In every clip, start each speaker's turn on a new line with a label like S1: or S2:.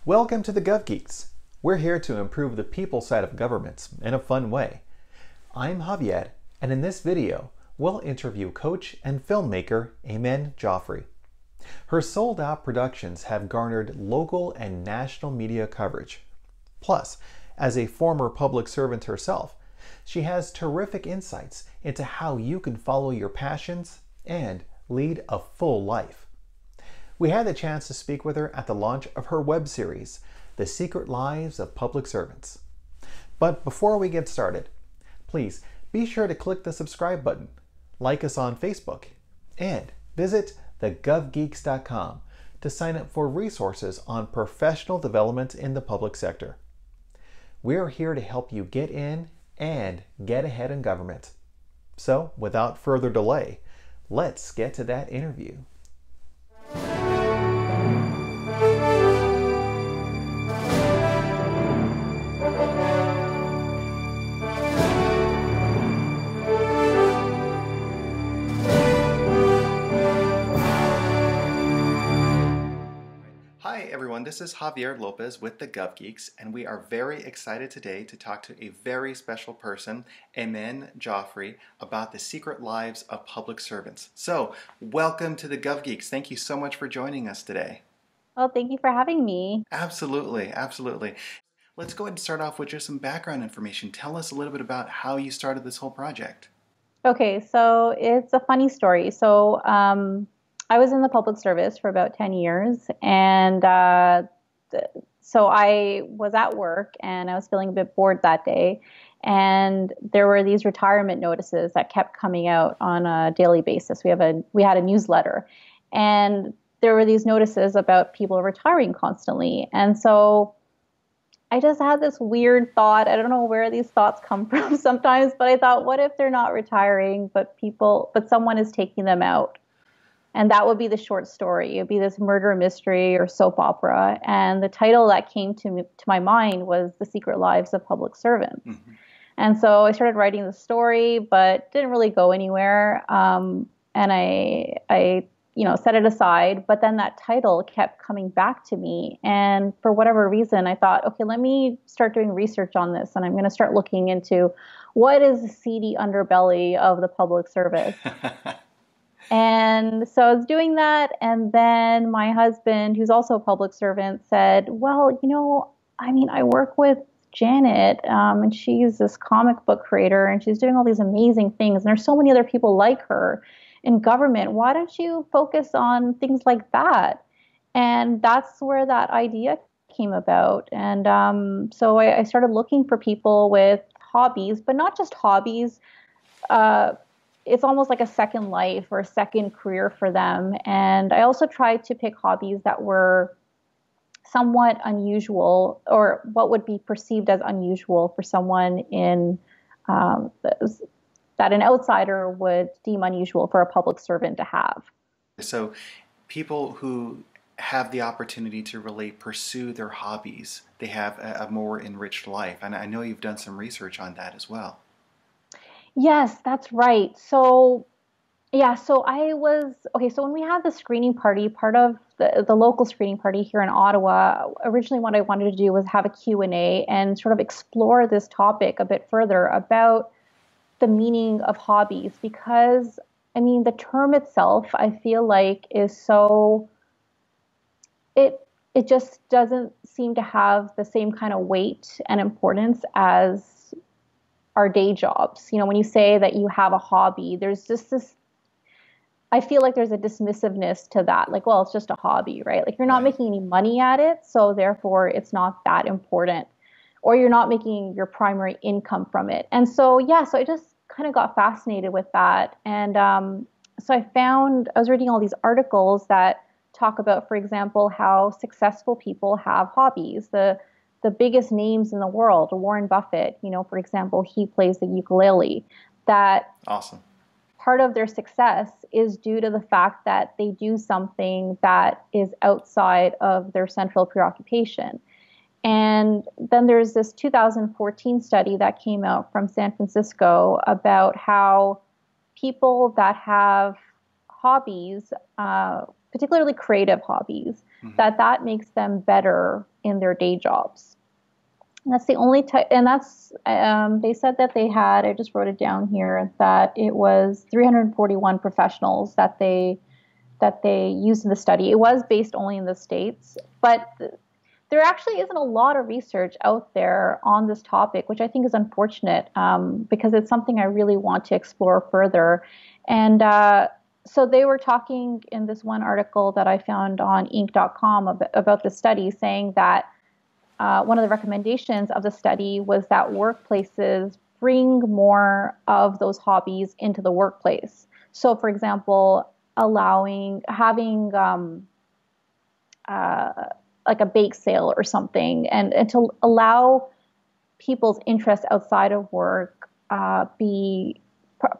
S1: Welcome to the Gov Geeks. We're here to improve the people side of governments in a fun way. I'm Javier, and in this video, we'll interview coach and filmmaker Amen Jafri. Her sold-out productions have garnered local and national media coverage. Plus, as a former public servant herself, she has terrific insights into how you can follow your passions and lead a full life. We had the chance to speak with her at the launch of her web series, The Secret Lives of Public Servants. But before we get started, please be sure to click the subscribe button, like us on Facebook, and visit thegovgeeks.com to sign up for resources on professional development in the public sector. We're here to help you get in and get ahead in government. So, without further delay, let's get to that interview. Hi everyone, this is Javier Lopez with the Gov Geeks, and we are very excited today to talk to a very special person, Amen Jafri, about the secret lives of public servants. So, welcome to the Gov Geeks. Thank you so much for joining us today.
S2: Well, thank you for having me.
S1: Absolutely, absolutely. Let's go ahead and start off with just some background information. Tell us a little bit about how you started this whole project.
S2: Okay, so it's a funny story. So I was in the public service for about 10 years, and so I was at work, and I was feeling a bit bored that day, and there were these retirement notices that kept coming out on a daily basis. We had a newsletter, and there were these notices about people retiring constantly, and so I just had this weird thought. I don't know where these thoughts come from sometimes, but I thought, what if they're not retiring, but someone is taking them out? And that would be the short story. It would be this murder mystery or soap opera. And the title that came to my mind was The Secret Lives of Public Servants. Mm-hmm. And so I started writing the story, but didn't really go anywhere. And I set it aside. But then that title kept coming back to me. And for whatever reason, I thought, okay, let me start doing research on this. And I'm going to start looking into what is the seedy underbelly of the public service. And so I was doing that, and then my husband, who's also a public servant, said, well, I work with Janet, and she's this comic book creator, and she's doing all these amazing things, and there's so many other people like her in government. Why don't you focus on things like that? And that's where that idea came about. And so I started looking for people with hobbies, but not just hobbies. It's almost like a second life or a second career for them. And I also tried to pick hobbies that were somewhat unusual, or what would be perceived as unusual for someone that an outsider would deem unusual for a public servant to have.
S1: So people who have the opportunity to really pursue their hobbies, they have a more enriched life. And I know you've done some research on that as well.
S2: Yes, that's right. So so when we had the screening party, part of the local screening party here in Ottawa, originally what I wanted to do was have a Q&A and sort of explore this topic a bit further about the meaning of hobbies, because, the term itself, I feel like is so, it just doesn't seem to have the same kind of weight and importance as our day jobs. When you say that you have a hobby, there's just this, I feel like there's a dismissiveness to that. Like, well, it's just a hobby, right? Like, you're not making any money at it, so therefore it's not that important, or you're not making your primary income from it. And so, so I just kind of got fascinated with that. And so I was reading all these articles that talk about, for example, how successful people have hobbies. The biggest names in the world, Warren Buffett, for example, he plays the ukulele. That
S1: awesome.
S2: Part of their success is due to the fact that they do something that is outside of their central preoccupation. And then there's this 2014 study that came out from San Francisco about how people that have hobbies, particularly creative hobbies, that makes them better in their day jobs. And that's the only type, and that's, they said that they had, I just wrote it down here, that it was 341 professionals that they used in the study. It was based only in the States, but there actually isn't a lot of research out there on this topic, which I think is unfortunate, because it's something I really want to explore further. And so they were talking in this one article that I found on Inc.com about the study, saying that one of the recommendations of the study was that workplaces bring more of those hobbies into the workplace. So, for example, having like a bake sale or something, and to allow people's interests outside of work be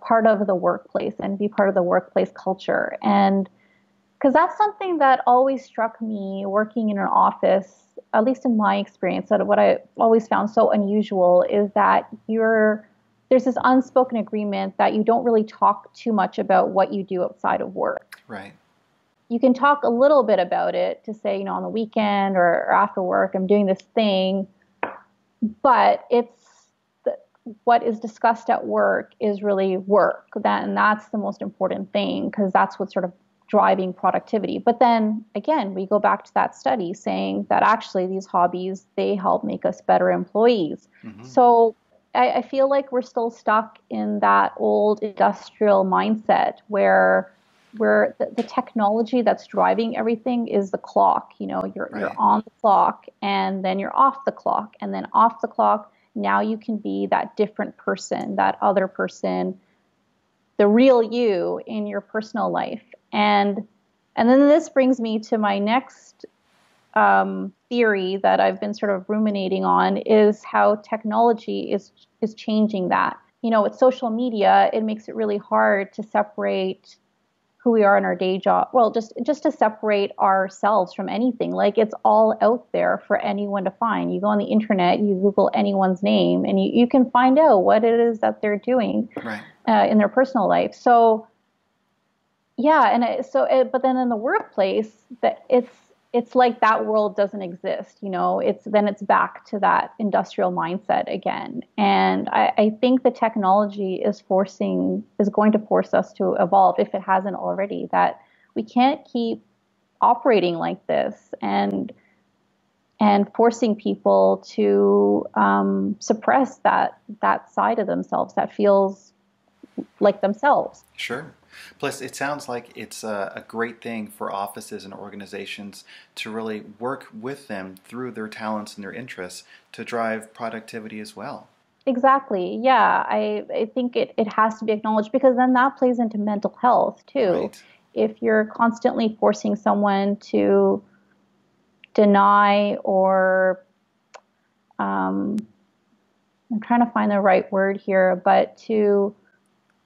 S2: part of the workplace and be part of the workplace culture. And because that's something that always struck me working in an office, at least in my experience, that what I always found so unusual is that there's this unspoken agreement that you don't really talk too much about what you do outside of work.
S1: Right.
S2: You can talk a little bit about it to say, on the weekend or after work, I'm doing this thing, but what is discussed at work is really work. And that's the most important thing, because that's what's sort of driving productivity. But then again, we go back to that study saying that actually these hobbies, they help make us better employees. So I feel like we're still stuck in that old industrial mindset where the technology that's driving everything is the clock. You're on the clock, and then you're off the clock, and then off the clock. Now you can be that different person, that other person, the real you in your personal life. And then this brings me to my next theory that I've been sort of ruminating on, is how technology is changing that. With social media, it makes it really hard to separate who we are in our day job. Well, just to separate ourselves from anything. Like, it's all out there for anyone to find. You go on the internet, you Google anyone's name, and you can find out what it is that they're doing in their personal life. So, yeah, but then in the workplace, that it's like that world doesn't exist. It's back to that industrial mindset again. And I think the technology is going to force us to evolve, if it hasn't already, that we can't keep operating like this and forcing people to suppress that side of themselves that feels like themselves.
S1: Sure. Plus, it sounds like it's a great thing for offices and organizations to really work with them through their talents and their interests to drive productivity as well.
S2: Exactly. Yeah. I think it has to be acknowledged, because then that plays into mental health too.
S1: Right.
S2: If you're constantly forcing someone to deny or I'm trying to find the right word here, but to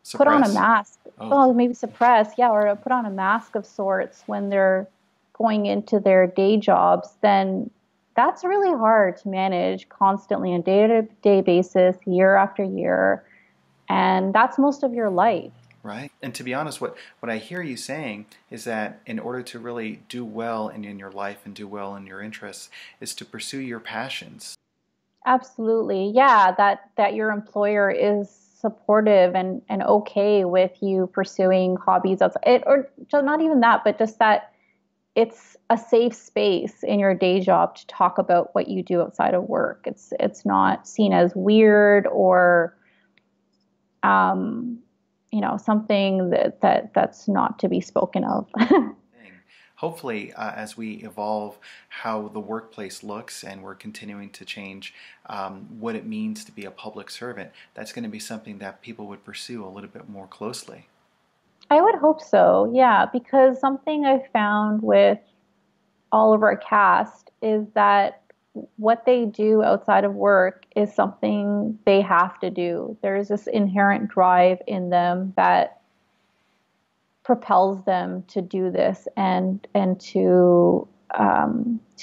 S1: suppress.
S2: Put on a mask. Maybe suppress, yeah, or put on a mask of sorts when they're going into their day jobs, then that's really hard to manage constantly on a day-to-day basis, year after year. And that's most of your life.
S1: Right. And to be honest, what I hear you saying is that in order to really do well in your life and do well in your interests is to pursue your passions.
S2: Absolutely. Yeah, that your employer is supportive and okay with you pursuing hobbies outside it, or not even that, but just that it's a safe space in your day job to talk about what you do outside of work. It's not seen as weird or something that's not to be spoken of.
S1: Hopefully, as we evolve how the workplace looks and we're continuing to change what it means to be a public servant, that's going to be something that people would pursue a little bit more closely.
S2: I would hope so, yeah, because something I found with all of our cast is that what they do outside of work is something they have to do. There's this inherent drive in them that propels them to do this and to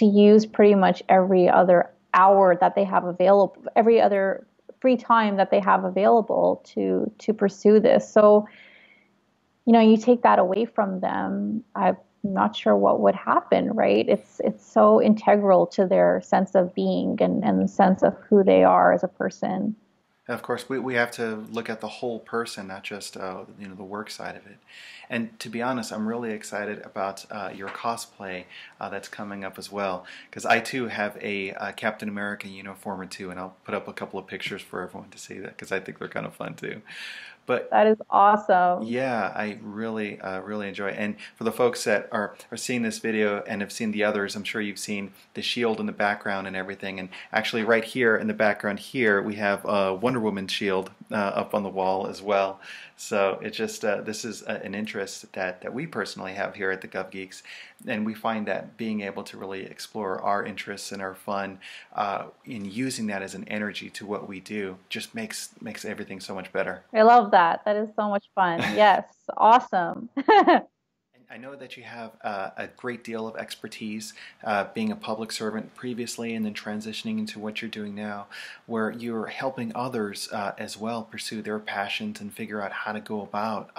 S2: use pretty much every other hour that they have available, every other free time that they have available to pursue this. So, you take that away from them. not sure what would happen, right? It's so integral to their sense of being and the sense of who they are as a person.
S3: And of course, we have to look at the whole person, not just the work side of it. And to be honest, I'm really excited about your cosplay that's coming up as well, because I too have a Captain America uniform or two, and I'll put up a couple of pictures for everyone to see that because I think they're kind of fun too. But
S2: That is awesome.
S3: yeah, I really, really enjoy it. And for the folks that are seeing this video and have seen the others, I'm sure you've seen the shield in the background and everything. And actually right here in the background here, we have a Wonder Woman shield up on the wall as well. So it's just, this is an interest that we personally have here at the Gov Geeks. And we find that being able to really explore our interests and our fun in using that as an energy to what we do just makes everything so much better.
S2: I love that. That is so much fun. Yes, awesome.
S3: I know that you have a great deal of expertise being a public servant previously and then transitioning into what you're doing now, where you're helping others as well pursue their passions and figure out how to go about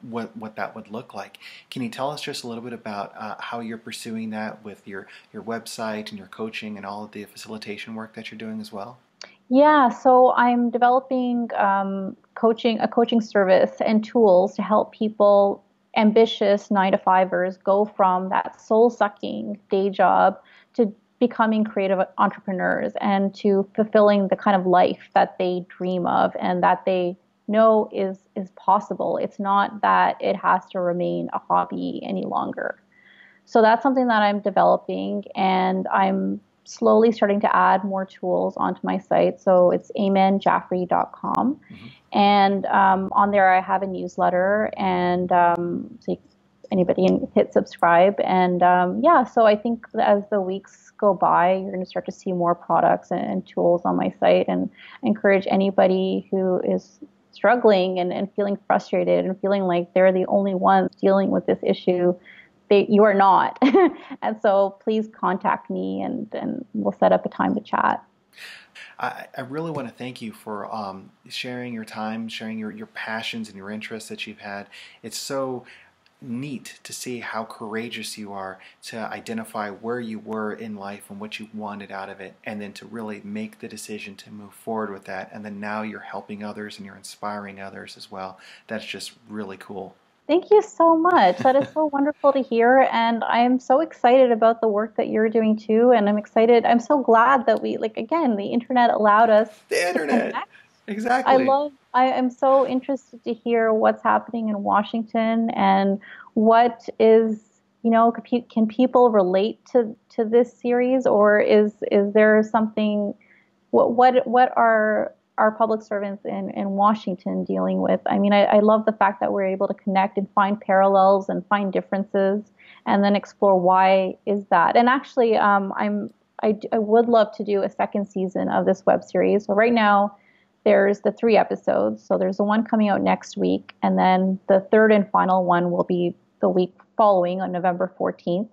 S3: what that would look like. Can you tell us just a little bit about how you're pursuing that with your website and your coaching and all of the facilitation work that you're doing as well?
S2: Yeah, so I'm developing a coaching service and tools to help people, ambitious 9 to 5ers, go from that soul-sucking day job to becoming creative entrepreneurs and to fulfilling the kind of life that they dream of and that they know is possible. It's not that it has to remain a hobby any longer. So that's something that I'm developing, and I'm slowly starting to add more tools onto my site. So it's amenjafri.com.
S3: Mm-hmm.
S2: And on there, I have a newsletter, and so anybody can hit subscribe. And yeah, so I think as the weeks go by, you're going to start to see more products and tools on my site, and encourage anybody who is struggling and feeling frustrated and feeling like they're the only ones dealing with this issue. You are not. And so please contact me, and we'll set up a time to chat.
S3: I really want to thank you for sharing your time, sharing your passions and your interests that you've had. It's so neat to see how courageous you are to identify where you were in life and what you wanted out of it, and then to really make the decision to move forward with that. And then now you're helping others and you're inspiring others as well. That's just really cool.
S2: Thank you so much. That is so wonderful to hear. And I'm so excited about the work that you're doing too. And I'm excited. I'm so glad that again, the internet allowed us
S3: The internet.
S2: connect.
S3: Exactly.
S2: I am so interested to hear what's happening in Washington and what is, can people relate to this series, or is there something, what are our public servants in Washington dealing with? I mean, I love the fact that we're able to connect and find parallels and find differences, and then explore why is that. And actually, I would love to do a second season of this web series. So right now, there's the 3 episodes. So there's the one coming out next week, and then the third and final one will be the week following on November 14th.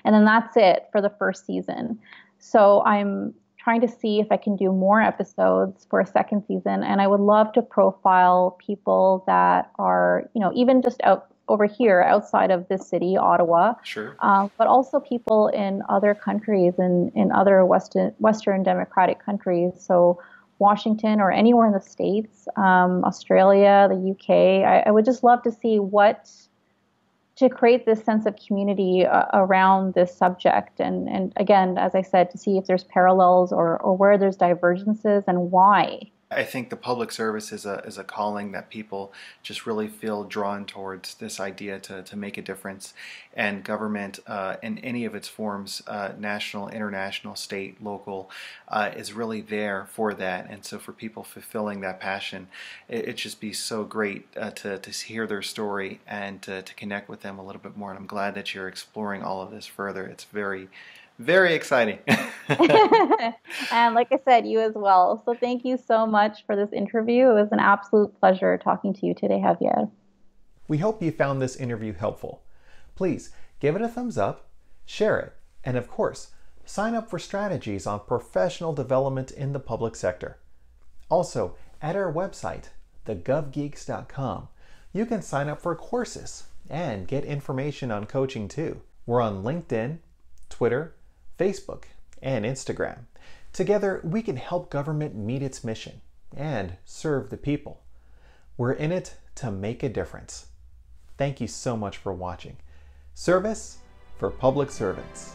S2: And then that's it for the first season. So I'm trying to see if I can do more episodes for a second season. And I would love to profile people that are, even just over here outside of this city, Ottawa.
S3: Sure.
S2: But also people in other countries and in other Western democratic countries. So Washington or anywhere in the States, Australia, the UK. I would just love to see to create this sense of community around this subject. And again, as I said, to see if there's parallels or where there's divergences and why.
S3: I think the public service is a calling that people just really feel drawn towards, this idea to make a difference. And government in any of its forms, national, international, state, local, is really there for that. And so for people fulfilling that passion, it'd just be so great to hear their story and to connect with them a little bit more. And I'm glad that you're exploring all of this further. It's very, very exciting.
S2: And like I said, you as well. So thank you so much for this interview. It was an absolute pleasure talking to you today, Javier.
S1: We hope you found this interview helpful. Please give it a thumbs up, share it, and of course, sign up for strategies on professional development in the public sector. Also, at our website, thegovgeeks.com, you can sign up for courses and get information on coaching too. We're on LinkedIn, Twitter, Facebook, and Instagram. Together, we can help government meet its mission and serve the people. We're in it to make a difference. Thank you so much for watching. Service for public servants.